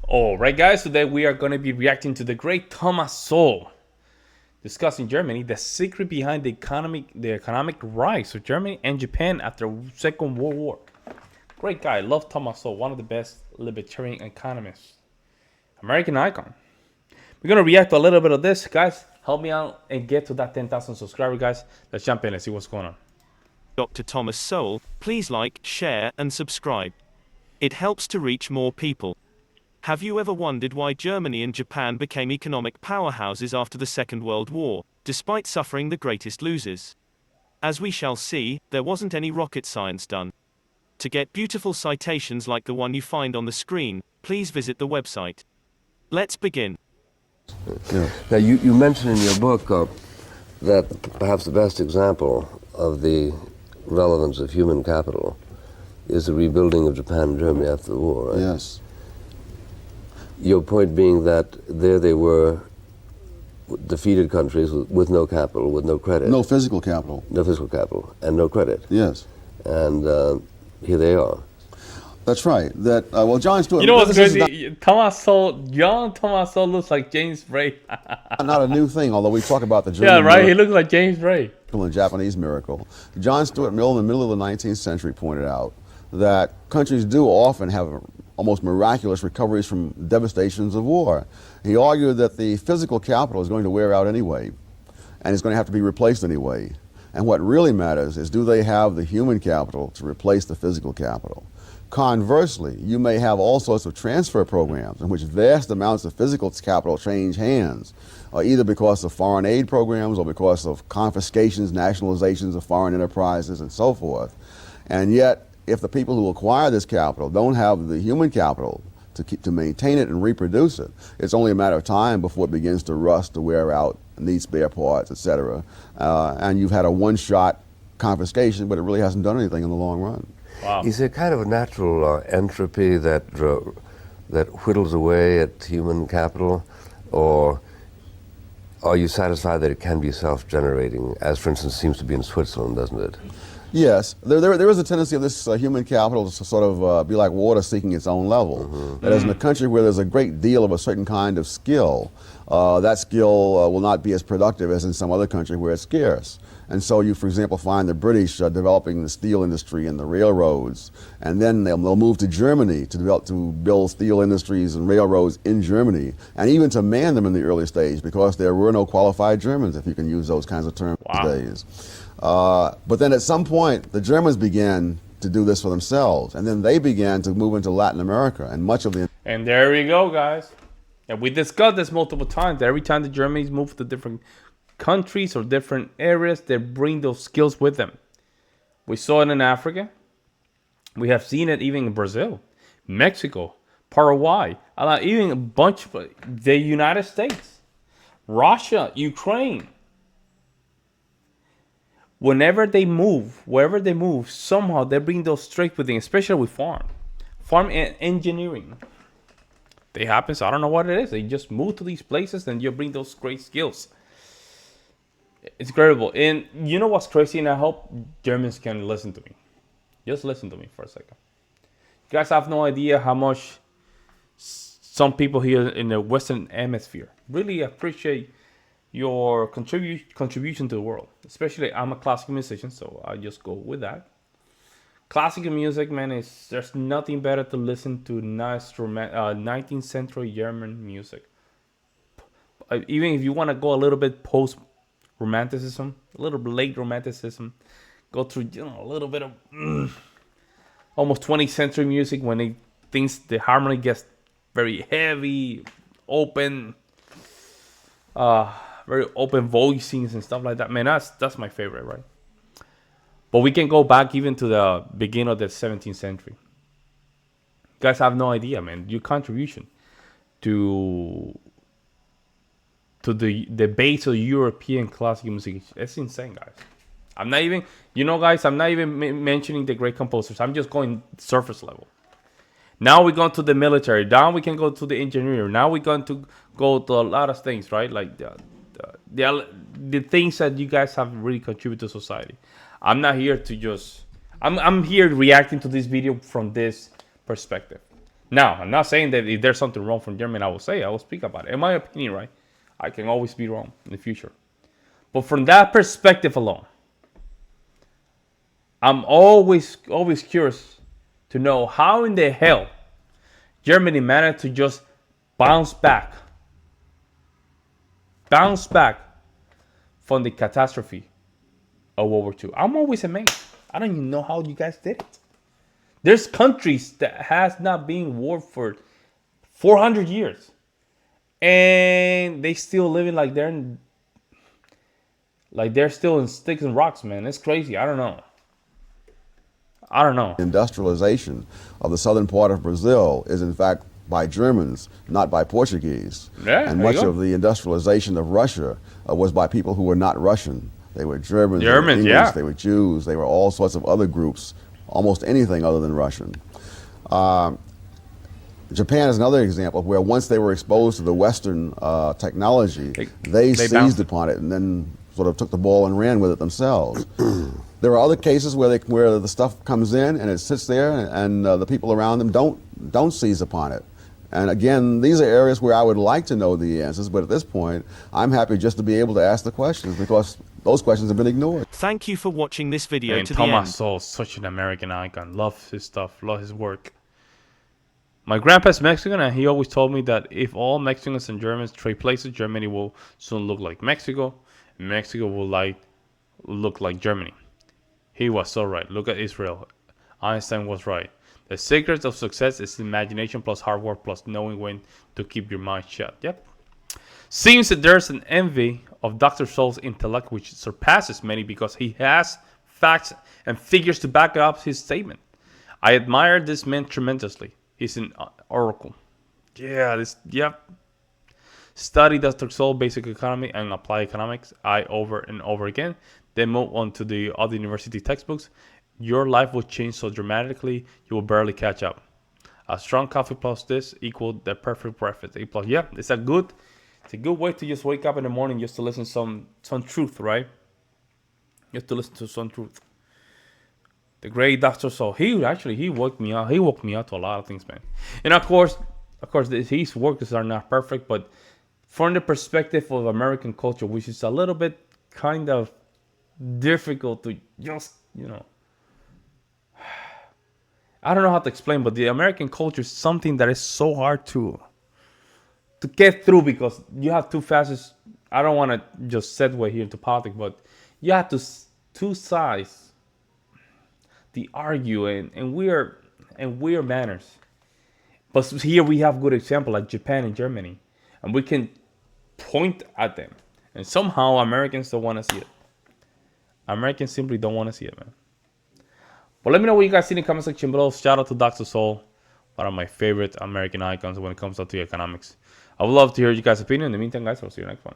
All right, guys. Today we are going to be reacting to the great Thomas Sowell, discussing Germany, the secret behind the economic rise of Germany and Japan after Second World War. Great guy. Love Thomas Sowell, one of the best libertarian economists, American icon. We're going to react to a little bit of this, guys. Help me out and get to that 10,000 subscribers, guys. Let's jump in and see what's going on. Dr. Thomas Sowell, please like, share, and subscribe. It helps to reach more people. Have you ever wondered why Germany and Japan became economic powerhouses after the Second World War, despite suffering the greatest losers? As we shall see, there wasn't any rocket science done. To get beautiful citations like the one you find on the screen, please visit the website. Let's begin. Yeah. Now, you mentioned in your book that perhaps the best example of the relevance of human capital is the rebuilding of Japan and Germany after the war, right? Yes. Your point being that there they were defeated countries with no capital, with no credit. No physical capital. No physical capital, and no credit. Yes. And here they are. That's right. Well, John Stewart. You know what's this is crazy? Thomas Sowell, young Thomas Sowell looks like James Bray. not a new thing, although we talk about the German Yeah, right? He miracle looks like James Bray. and the Japanese miracle. John Stuart Mill in the middle of the 19th century pointed out that countries do often have almost miraculous recoveries from devastations of war. He argued that the physical capital is going to wear out anyway, and it's going to have to be replaced anyway. And what really matters is, do they have the human capital to replace the physical capital? Conversely, you may have all sorts of transfer programs in which vast amounts of physical capital change hands, either because of foreign aid programs or because of confiscations, nationalizations of foreign enterprises, and so forth. And yet, if the people who acquire this capital don't have the human capital to maintain it and reproduce it, it's only a matter of time before it begins to rust, to wear out, need spare parts, etc. And you've had a one-shot confiscation, but it really hasn't done anything in the long run. Wow. Is there kind of a natural entropy that whittles away at human capital, or are you satisfied that it can be self-generating, as for instance seems to be in Switzerland, doesn't it? Yes, there is a tendency of this human capital to sort of be like water seeking its own level. That is, in a country where there's a great deal of a certain kind of skill, that skill will not be as productive as in some other country where it's scarce. And so you, for example, find the British developing the steel industry and the railroads, and then they'll move to Germany to build steel industries and railroads in Germany, and even to man them in the early stage, because there were no qualified Germans, if you can use those kinds of terms these days. But then at some point, the Germans began to do this for themselves, and then they began to move into Latin America, and much of the... And there we go, guys. And we discussed this multiple times. Every time the Germans move to different countries or different areas, they bring those skills with them. We saw it in Africa. We have seen it even in Brazil, Mexico, Paraguay, even a bunch of the United States, Russia, Ukraine. Whenever they move, wherever they move, somehow they bring those traits with them, especially with farm and engineering. They happen, so I don't know what it is. They just move to these places and you bring those great skills. It's incredible. And you know what's crazy? And I hope Germans can listen to me. Just listen to me for a second. You guys have no idea how much some people here in the Western Hemisphere really appreciate your contribution to the world. Especially, I'm a classical musician, so I just go with that. Classical music, man, there's nothing better to listen to nice 19th century German music. Even if you want to go a little bit post-romanticism, a little bit late romanticism, go through a little bit of almost 20th century music when the harmony gets very heavy, open, very open voicings and stuff like that. Man, that's my favorite, right? But we can go back even to the beginning of the 17th century. You guys have no idea, man. Your contribution to the base of European classical music, it's insane, guys. I'm not even, guys, I'm not even mentioning the great composers. I'm just going surface level. Now we're going to the military. Now we can go to the engineering. Now we're going to go to a lot of things, right? Like the things that you guys have really contributed to society. I'm not here to just... I'm here reacting to this video from this perspective. Now, I'm not saying that if there's something wrong from Germany, I will speak about it. In my opinion, right? I can always be wrong in the future. But from that perspective alone, I'm always curious to know how in the hell Germany managed to just bounce back from the catastrophe of World War II. I'm always amazed. I don't even know how you guys did it. There's countries that has not been war for 400 years, and they still living like they're still in sticks and rocks, man. It's crazy. I don't know. Industrialization of the southern part of Brazil is in fact by Germans, not by Portuguese. Yeah, and there you much go. of the industrialization of Russia was by people who were not Russian. They were Germans, they were Germans, English, yeah. they were Jews, they were all sorts of other groups, almost anything other than Russian. Japan is another example where once they were exposed to the Western technology, they bounced. seized upon it and then sort of took the ball and ran with it themselves. There are other cases where the stuff comes in and it sits there and the people around them don't seize upon it. And again, these are areas where I would like to know the answers, but at this point, I'm happy just to be able to ask the questions because those questions have been ignored. Thank you for watching this video And to the end. Thomas Sowell, such an American icon. Love his stuff. Love his work. My grandpa's Mexican, and he always told me that if all Mexicans and Germans trade places, Germany will soon look like Mexico, and Mexico will look like Germany. He was so right. Look at Israel. Einstein was right. The secret of success is imagination plus hard work plus knowing when to keep your mind shut. Yep. Seems that there's an envy of Dr. Sowell's intellect which surpasses many because he has facts and figures to back up his statement. I admire this man tremendously. He's an oracle. Yep. Study Dr. Sowell basic economy and apply economics over and over again. Then move on to the other university textbooks. Your life will change so dramatically you will barely catch up. A strong coffee plus this equal the perfect breakfast. A plus, yeah, it's a good way to just wake up in the morning just to listen to some truth, right? Just to listen to some truth. The great Dr. Sowell, he woke me up. He woke me up to a lot of things, man. And of course, his works are not perfect, but from the perspective of American culture, which is a little bit kind of difficult to just, I don't know how to explain, but the American culture is something that is so hard to get through because you have two facets. I don't want to just segue here into politics, but you have two sides. The argue and weird manners. But here we have good example like Japan and Germany, and we can point at them. And somehow Americans don't want to see it. Americans simply don't want to see it, man. But let me know what you guys see in the comment section below. Shout out to Dr. Sowell, one of my favorite American icons when it comes to economics. I would love to hear you guys' opinion. In the meantime, guys, I'll see you next one.